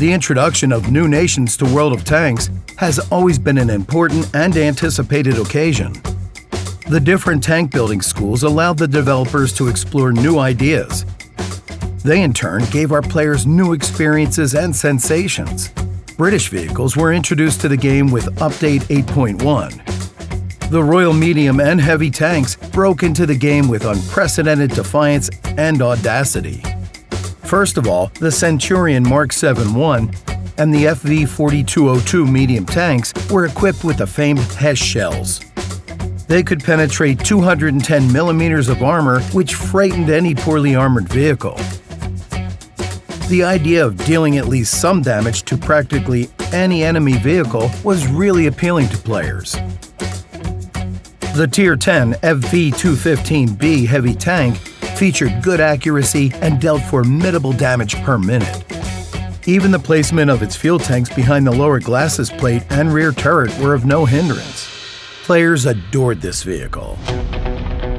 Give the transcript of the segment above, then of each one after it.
The introduction of new nations to World of Tanks has always been an important and anticipated occasion. The different tank building schools allowed the developers to explore new ideas. They in turn gave our players new experiences and sensations. British vehicles were introduced to the game with Update 8.1. The Royal Medium and Heavy tanks broke into the game with unprecedented defiance and audacity. First of all, the Centurion Mark 7-1 and the FV-4202 medium tanks were equipped with the famed Hesh shells. They could penetrate 210 millimeters of armor, which frightened any poorly armored vehicle. The idea of dealing at least some damage to practically any enemy vehicle was really appealing to players. The Tier 10 FV-215B heavy tank featured good accuracy and dealt formidable damage per minute. Even the placement of its fuel tanks behind the lower glacis plate and rear turret were of no hindrance. Players adored this vehicle.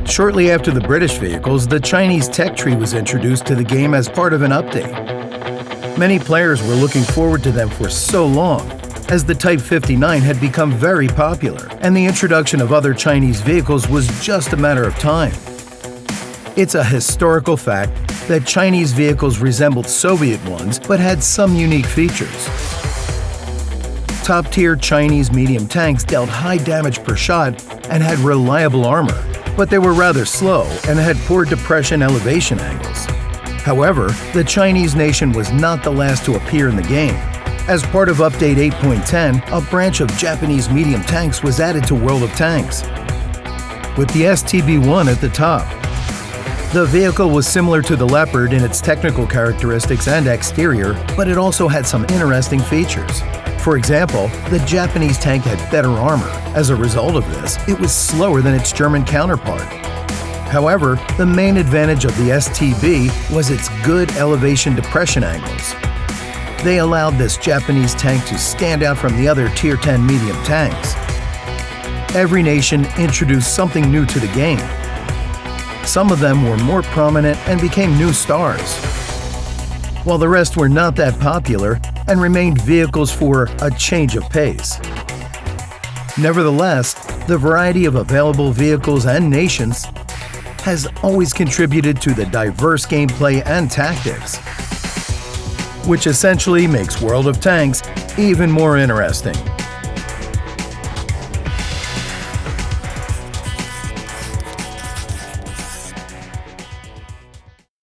Shortly after the British vehicles, the Chinese tech tree was introduced to the game as part of an update. Many players were looking forward to them for so long, as the Type 59 had become very popular, and the introduction of other Chinese vehicles was just a matter of time. It's a historical fact that Chinese vehicles resembled Soviet ones but had some unique features. Top-tier Chinese medium tanks dealt high damage per shot and had reliable armor, but they were rather slow and had poor depression elevation angles. However, the Chinese nation was not the last to appear in the game. As part of Update 8.10, a branch of Japanese medium tanks was added to World of Tanks, with the STB-1 at the top. The vehicle was similar to the Leopard in its technical characteristics and exterior, but it also had some interesting features. For example, the Japanese tank had better armor. As a result of this, it was slower than its German counterpart. However, the main advantage of the STB was its good elevation depression angles. They allowed this Japanese tank to stand out from the other Tier 10 medium tanks. Every nation introduced something new to the game. Some of them were more prominent and became new stars, while the rest were not that popular and remained vehicles for a change of pace. Nevertheless, the variety of available vehicles and nations has always contributed to the diverse gameplay and tactics, which essentially makes World of Tanks even more interesting.